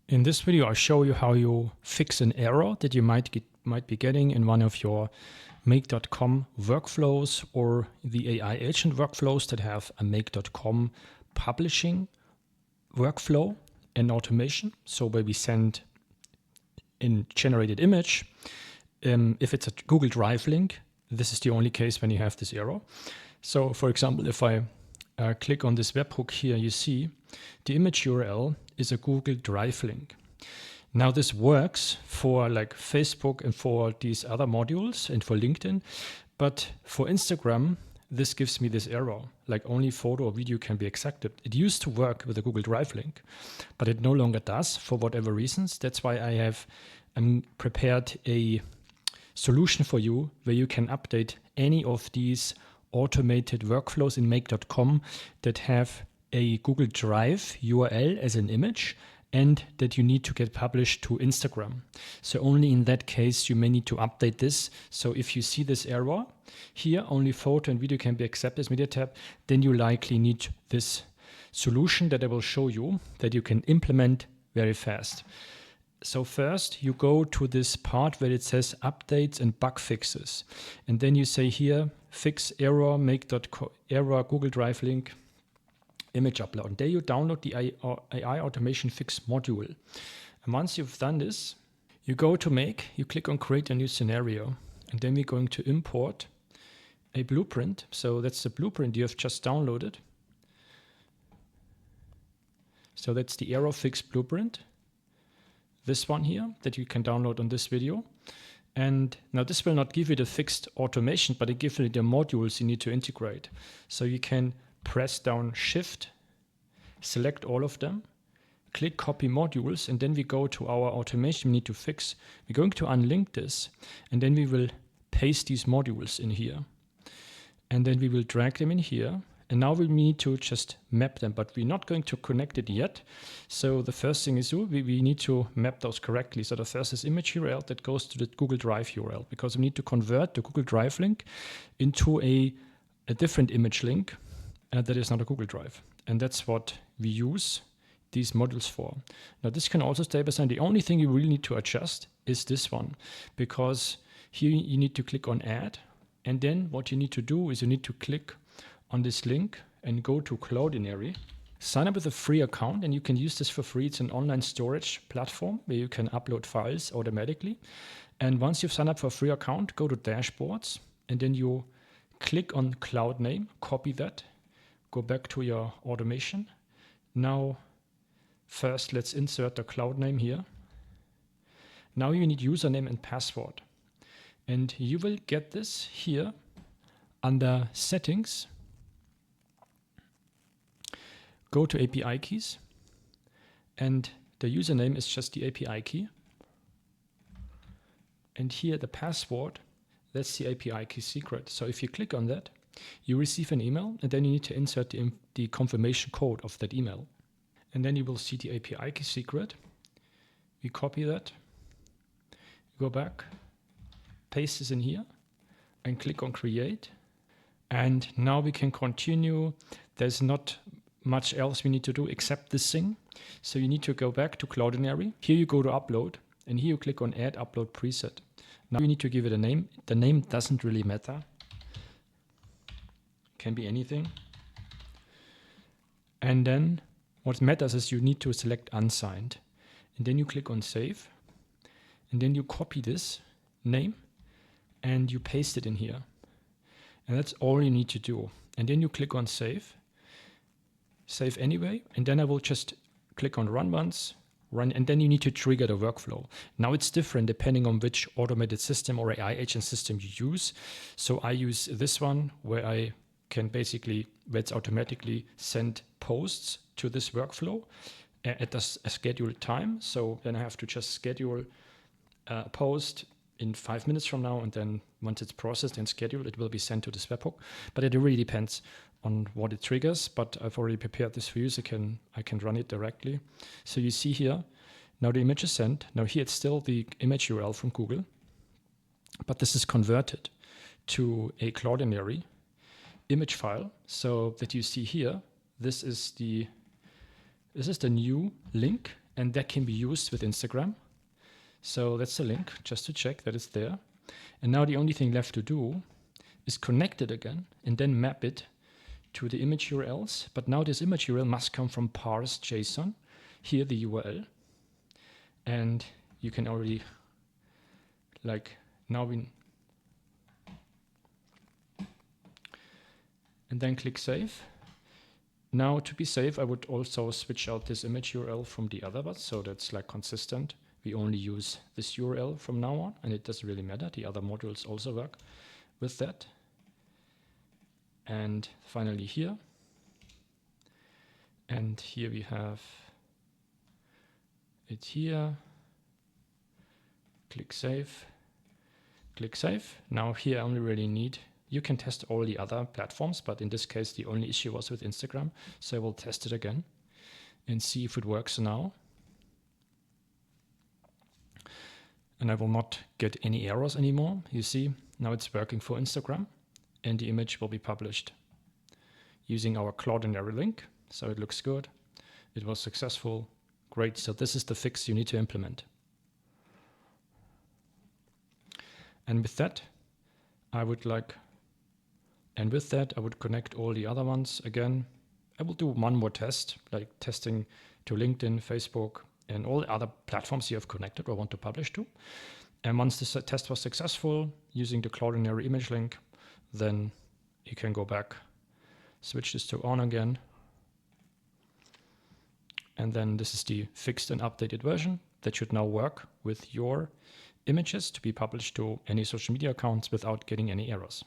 In this video, I'll show you how you fix an error that you might be getting in one of your make.com workflows or the AI agent workflows that have a make.com publishing workflow and automation. So where we send in generated image, if it's a Google Drive link, this is the only case when you have this error. So for example, if I click on this webhook here, you see the image URL is a Google Drive link. Now this works for like Facebook and for these other modules and for LinkedIn, but for Instagram, this gives me this error, like only photo or video can be accepted. It used to work with a Google Drive link, but it no longer does for whatever reasons. That's why I have prepared a solution for you where you can update any of these automated workflows in make.com that have a Google Drive URL as an image and that you need to get published to Instagram. So only in that case you may need to update this. So if you see this error here, only photo and video can be accepted as media tab, then you likely need this solution that I will show you that you can implement very fast. So first you go to this part where it says updates and bug fixes. And then you say here, fix error, make.error Google Drive link, image upload. And there you download the AI automation fix module. And once you've done this, you go to make, you click on create a new scenario. And then we're going to import a blueprint. So that's the blueprint you have just downloaded. So that's the error fix blueprint. This one here that you can download on this video. And now this will not give you the fixed automation, but it gives you the modules you need to integrate. So you can press down Shift, select all of them, click copy modules, and then we go to our automation we need to fix. We're going to unlink this, and then we will paste these modules in here. And then we will drag them in here. And now we need to just map them, but we're not going to connect it yet. So the first thing is we need to map those correctly. So the first is image URL that goes to the Google Drive URL, because we need to convert the Google Drive link into a different image link that is not a Google Drive. And that's what we use these modules for. Now this can also stay beside. The only thing you really need to adjust is this one, because here you need to click on add. And then what you need to do is you need to click on this link and go to Cloudinary. Sign up with a free account, and you can use this for free. It's an online storage platform where you can upload files automatically. And once you've signed up for a free account, go to dashboards, and then you click on cloud name, copy that, go back to your automation. Now, first let's insert the cloud name here. Now you need username and password. And you will get this here under settings. Go to API keys, and the username is just the API key. And here the password, that's the API key secret. So if you click on that, you receive an email, and then you need to insert the confirmation code of that email. And then you will see the API key secret. We copy that, go back, paste this in here, and click on create. And now we can continue. There's not much else we need to do except this thing. So you need to go back to Cloudinary. Here you go to upload, and here you click on add upload preset. Now you need to give it a name. The name doesn't really matter. Can be anything. And then what matters is you need to select unsigned. And then you click on save. And then you copy this name and you paste it in here. And that's all you need to do. And then you click on save. Save anyway, and then I will just click on run once, run, and then you need to trigger the workflow. Now it's different depending on which automated system or AI agent system you use. So I use this one where I can basically, where it's automatically send posts to this workflow at a scheduled time. So then I have to just schedule a post in 5 minutes from now, and then once it's processed and scheduled, it will be sent to this webhook. But it really depends on what it triggers, but I've already prepared this for you, so I can run it directly. So you see here, now the image is sent. Now here it's still the image URL from Google, but this is converted to a Cloudinary image file. So that you see here, this is the new link, and that can be used with Instagram. So that's the link, just to check that it's there. And now the only thing left to do is connect it again and then map it to the image URLs. But now this image URL must come from parse JSON, here the URL. And you can already, like, now we, and then click save. Now to be safe, I would also switch out this image URL from the other ones, so that's like consistent. We only use this URL from now on, and it doesn't really matter. The other modules also work with that. And finally here. And here we have it here. Click save. Click save. Now here I only really need, you can test all the other platforms, but in this case the only issue was with Instagram. So I will test it again and see if it works now. And I will not get any errors anymore. You see, now it's working for Instagram, and the image will be published using our Cloudinary link. So it looks good. It was successful. Great. So this is the fix you need to implement. And with that, I would connect all the other ones again. I will do one more test, like testing to LinkedIn, Facebook, and all the other platforms you have connected or want to publish to. And once this test was successful using the Cloudinary image link, then you can go back, switch this to on again. And then this is the fixed and updated version that should now work with your images to be published to any social media accounts without getting any errors.